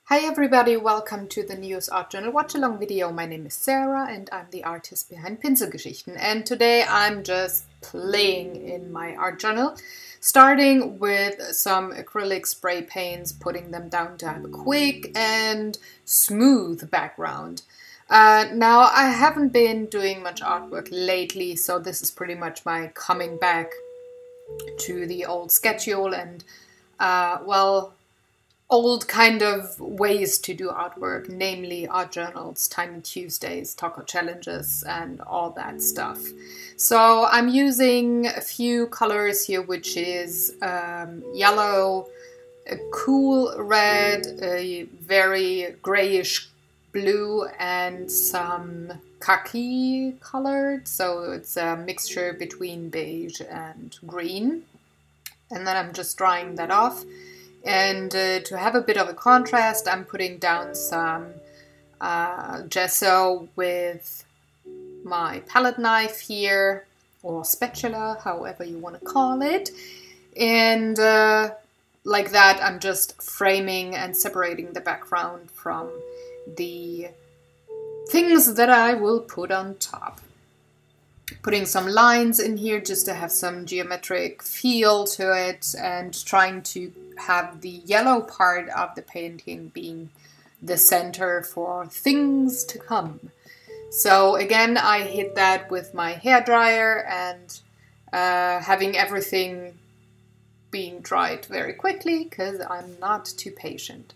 Hi everybody, welcome to the newest art journal watch along video. My name is Sarah and I'm the artist behind Pinselgeschichten, and today I'm just playing in my art journal, starting with some acrylic spray paints, putting them down to have a quick and smooth background. Now I haven't been doing much artwork lately, so this is pretty much my coming back to the old schedule and old kind of ways to do artwork, namely art journals, Tiny Tuesdays, taco challenges, and all that stuff. So I'm using a few colors here, which is yellow, a cool red, a very grayish blue, and some khaki colored. So it's a mixture between beige and green. And then I'm just drying that off. And to have a bit of a contrast, I'm putting down some gesso with my palette knife here, or spatula, however you want to call it. And like that, I'm just framing and separating the background from the things that I will put on top. Putting some lines in here just to have some geometric feel to it, and trying to have the yellow part of the painting being the center for things to come. So again, I hit that with my hairdryer and having everything being dried very quickly because I'm not too patient.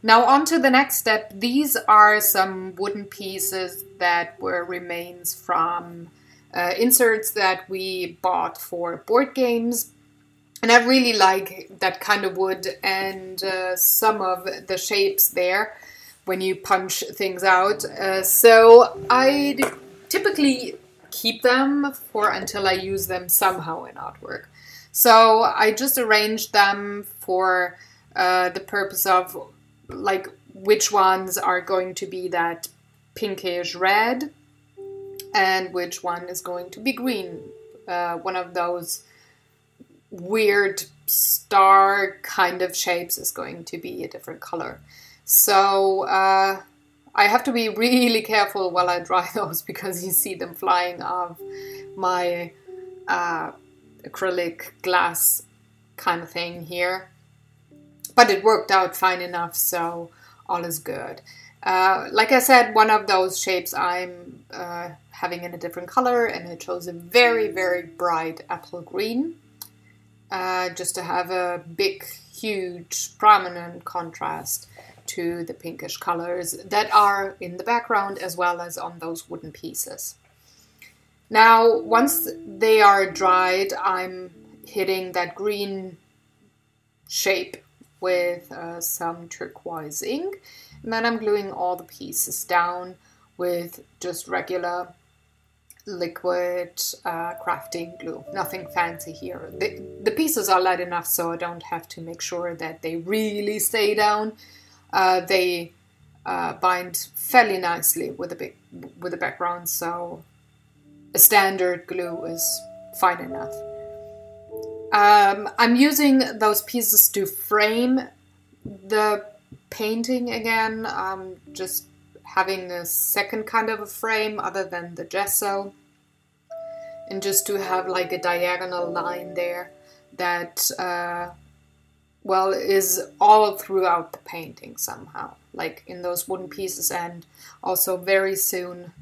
Now on to the next step. These are some wooden pieces that were remains from inserts that we bought for board games, and I really like that kind of wood and some of the shapes there when you punch things out. So I typically keep them for until I use them somehow in artwork. So I just arranged them for the purpose of like which ones are going to be that pinkish red and which one is going to be green. One of those weird star kind of shapes is going to be a different color. So I have to be really careful while I dry those because you see them flying off my acrylic glass kind of thing here. But it worked out fine enough, so all is good. Like I said, one of those shapes I'm having in a different color, and it shows a very, very bright apple green, just to have a big, huge, prominent contrast to the pinkish colors that are in the background as well as on those wooden pieces. Now, once they are dried, I'm hitting that green shape with some turquoise ink, and then I'm gluing all the pieces down with just regular liquid crafting glue. Nothing fancy here. The pieces are light enough so I don't have to make sure that they really stay down. They bind fairly nicely with the background, so a standard glue is fine enough. I'm using those pieces to frame the painting again. Just having a second kind of a frame other than the gesso, and just to have like a diagonal line there that is all throughout the painting somehow, like in those wooden pieces, and also very soon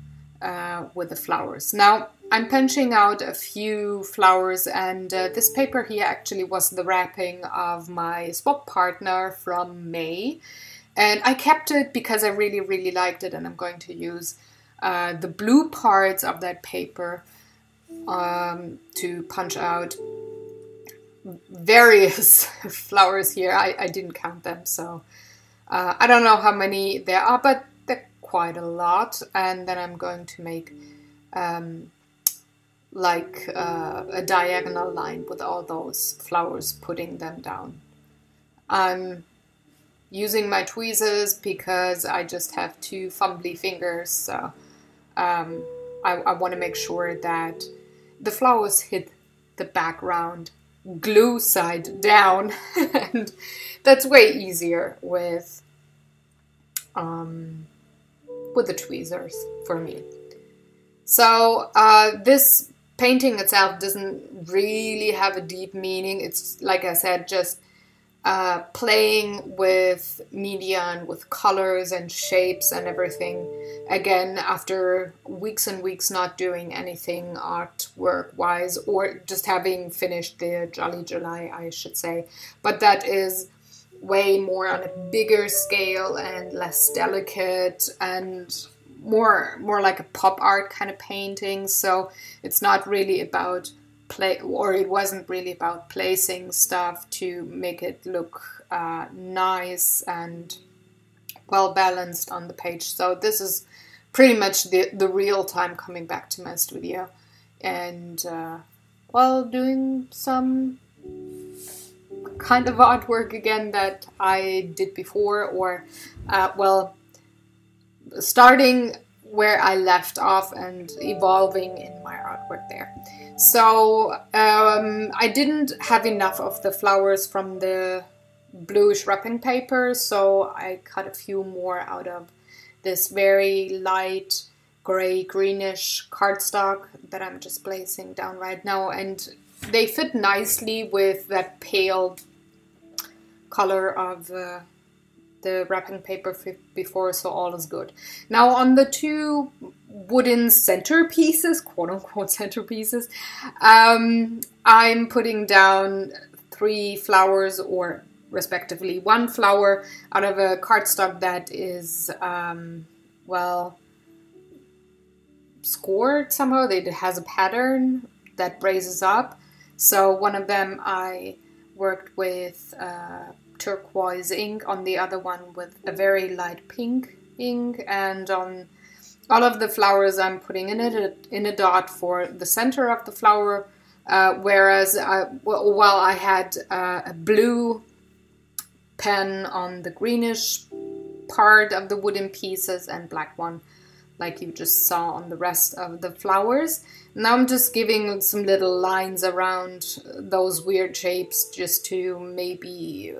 with the flowers. Now I'm punching out a few flowers, and this paper here actually was the wrapping of my swap partner from May. And I kept it because I really, really liked it, and I'm going to use the blue parts of that paper to punch out various flowers here. I didn't count them, so I don't know how many there are, but they're quite a lot. And then I'm going to make like a diagonal line with all those flowers, putting them down. I'm using my tweezers because I just have two fumbly fingers, so I want to make sure that the flowers hit the background glue side down, and that's way easier with with the tweezers for me. So this painting itself doesn't really have a deep meaning. It's, like I said, just playing with media and with colors and shapes and everything. Again, after weeks and weeks not doing anything artwork-wise, or just having finished the Jolly July, I should say. But that is way more on a bigger scale and less delicate and more like a pop art kind of painting. So it's not really about it wasn't really about placing stuff to make it look nice and well balanced on the page. So this is pretty much the real time coming back to my studio and doing some kind of artwork again that I did before, or starting where I left off and evolving in my artwork there. So I didn't have enough of the flowers from the bluish wrapping paper, so I cut a few more out of this very light gray greenish cardstock that I'm just placing down right now, and they fit nicely with that pale color of the wrapping paper before, so all is good. Now on the two wooden centerpieces, quote-unquote centerpieces, I'm putting down 3 flowers, or respectively 1 flower, out of a cardstock that is, scored somehow. It has a pattern that raises up. So one of them I worked with turquoise ink, on the other one with a very light pink ink, and on all of the flowers I'm putting in a dot for the center of the flower, whereas I had a blue pen on the greenish part of the wooden pieces and black one like you just saw on the rest of the flowers. Now I'm just giving some little lines around those weird shapes just to maybe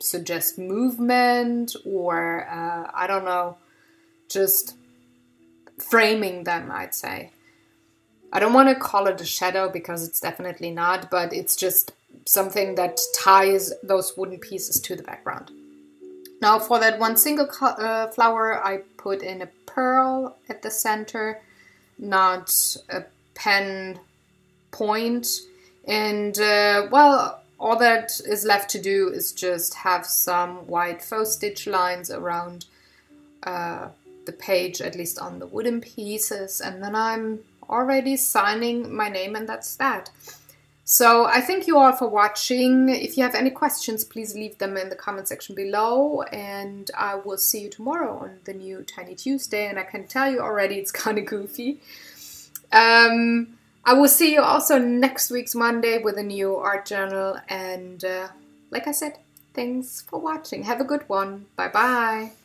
suggest movement, or I don't know, just framing them, I'd say. I don't want to call it a shadow because it's definitely not, but it's just something that ties those wooden pieces to the background. Now for that one single flower, I put in a pearl at the center, not a pen point. And all that is left to do is just have some white faux stitch lines around the page, at least on the wooden pieces. And then I'm already signing my name, and that's that. So I thank you all for watching. If you have any questions, please leave them in the comment section below, and I will see you tomorrow on the new Tiny Tuesday, and I can tell you already it's kind of goofy. I will see you also next week's Monday with a new art journal, and like I said, thanks for watching. Have a good one. Bye bye.